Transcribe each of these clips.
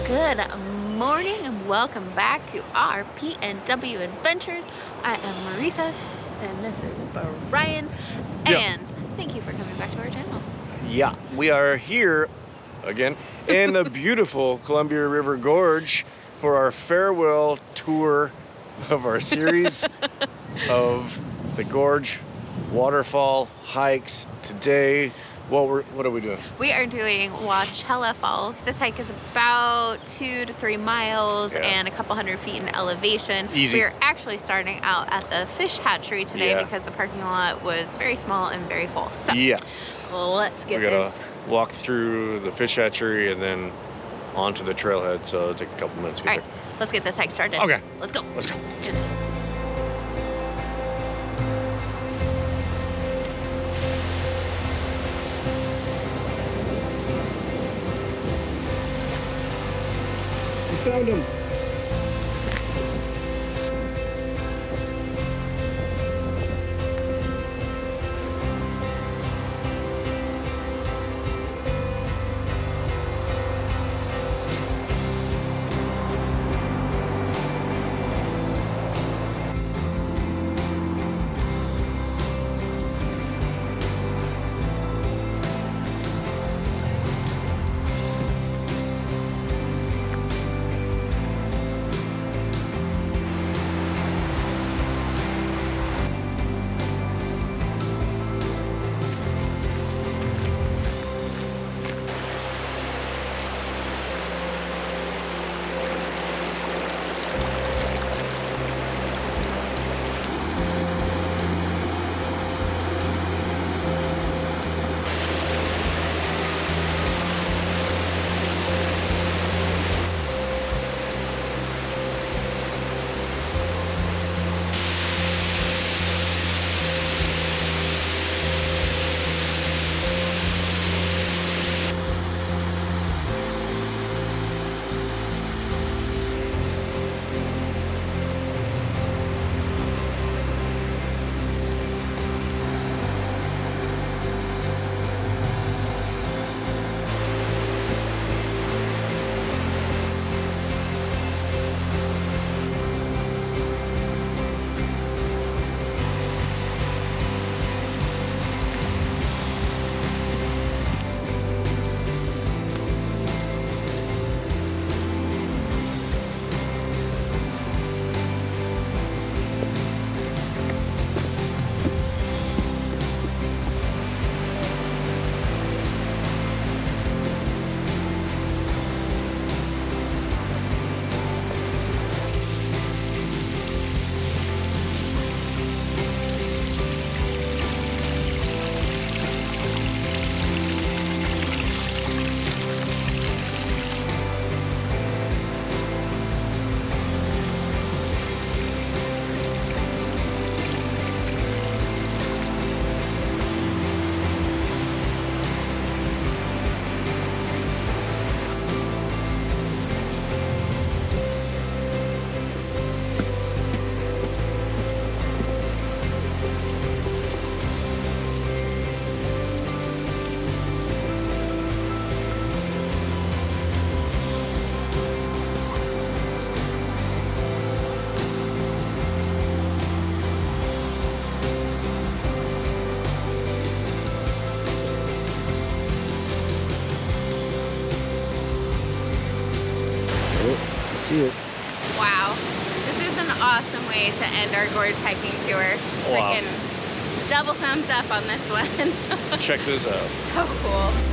Good morning and welcome back to our PNW Adventures. I am Marisa and this is Brian, and thank you for coming back to our channel. Yeah, we are here again in the beautiful Columbia River Gorge for our farewell tour of our series of the Gorge waterfall hikes. Today, what are we doing? We are doing Wahclella Falls. This hike is about 2 to 3 miles and a couple hundred feet in elevation. Easy. We are actually starting out at the fish hatchery today because the parking lot was very small and very full. So let's get we gotta walk through the fish hatchery and then onto the trailhead, so it'll take a couple minutes to get there. Let's get this hike started. Okay. Let's go. Let's go. Let's do this. We found him. See it. Wow, this is an awesome way to end our gorge hiking tour. Wow. Freaking double thumbs up on this one. Check this out. So cool.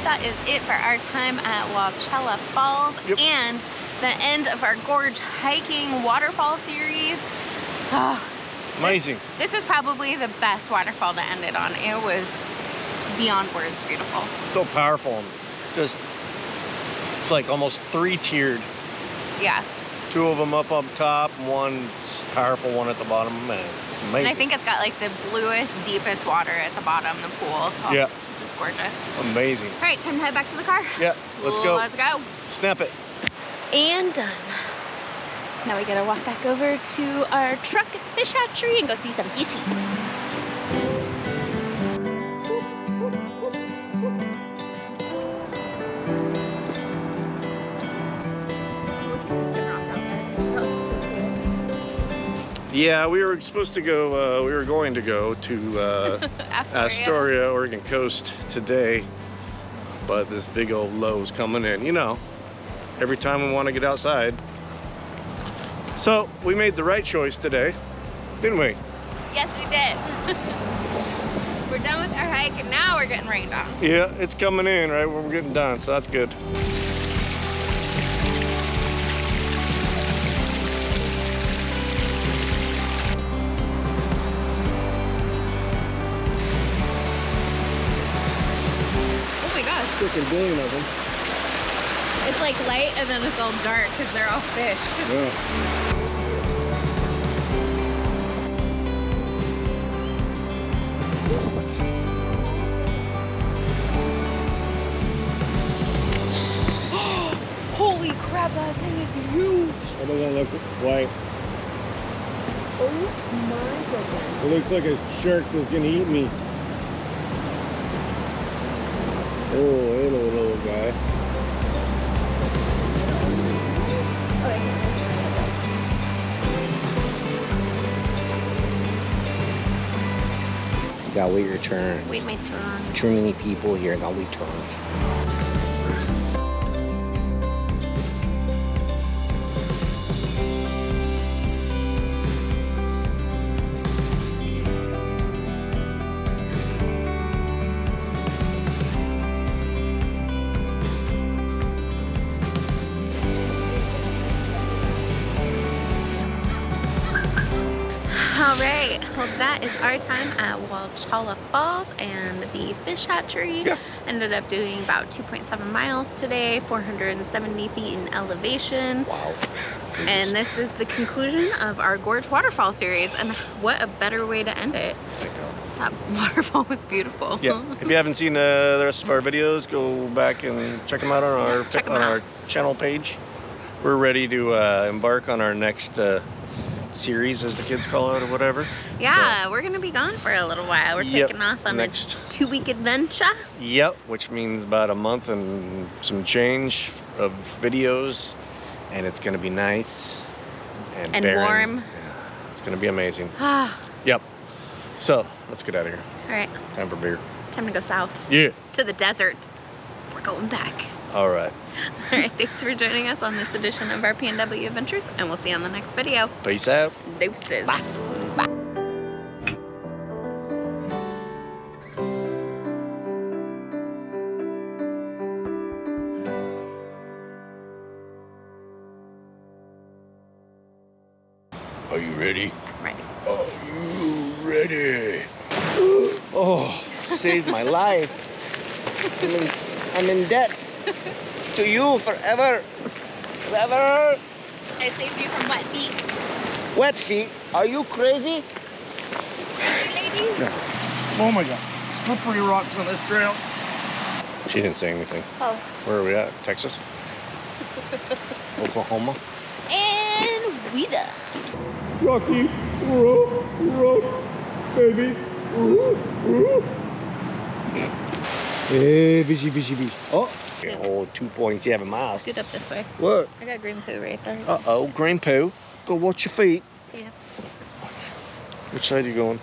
That is it for our time at Wahclella Falls and the end of our Gorge hiking waterfall series. Oh, amazing. This is probably the best waterfall to end it on. It was beyond words beautiful. So powerful. Just, it's like almost 3-tiered. Yeah. 2 of them up top, one powerful one at the bottom. Man, it's amazing. And I think it's got like the bluest, deepest water at the bottom, the pool. Oh, yeah. Just gorgeous. Amazing. All right, time to head back to the car. Yeah, let's go. Let's go. Snap it. And done. Now we gotta walk back over to our truck fish hatchery and go see some fishies. Yeah, we were supposed to go, we were going to go to Astoria, Oregon coast today, but this big old low's coming in, you know, every time we want to get outside. So we made the right choice today, didn't we? Yes, we did. We're done with our hike and now we're getting rained on. Yeah, it's coming in right when we're getting done, so that's good. Freaking billion of them. It's like light and then it's all dark because they're all fish. Yeah. Holy crap, that thing is huge. It doesn't look white. Oh my goodness. It looks like a shark that's gonna eat me. Oh, hello, little guy. Gotta wait your turn. Wait my turn. Too many people here, gotta wait turns. All right, well that is our time at Wahclella Falls and the fish hatchery. Yeah. Ended up doing about 2.7 miles today, 470 feet in elevation. Wow. And this is the conclusion of our Gorge waterfall series, and what a better way to end it. That waterfall was beautiful. Yeah, if you haven't seen the rest of our videos, go back and check them out on our channel page. We're ready to embark on our next series, as the kids call it, or whatever. Yeah, so, we're gonna be gone for a little while. We're taking off on next a 2-week adventure. Yep, which means about a month and some change of videos, and it's gonna be nice and barren. Warm. Yeah, it's gonna be amazing. Ah. Yep. So let's get out of here. All right. Time for beer. Time to go south. Yeah. To the desert. We're going back. All right. All right, thanks for joining us on this edition of our PNW Adventures, and we'll see you on the next video. Peace out. Deuces. Bye. Bye. ready? Ready. Are you ready? Oh, saved my life. I'm in debt to you forever. Forever. I saved you from wet feet. Wet feet? Are you crazy? Hey, ladies. No. Oh my God. Slippery rocks on this trail. She didn't say anything. Oh. Where are we at? Texas? Oklahoma? And we done. Rocky road, baby. Hey, fishy. Oh, oh, 2.7 miles. Scoot up this way. What? I got green poo right there. Uh-oh, green poo. Go watch your feet. Yeah. Which side are you going?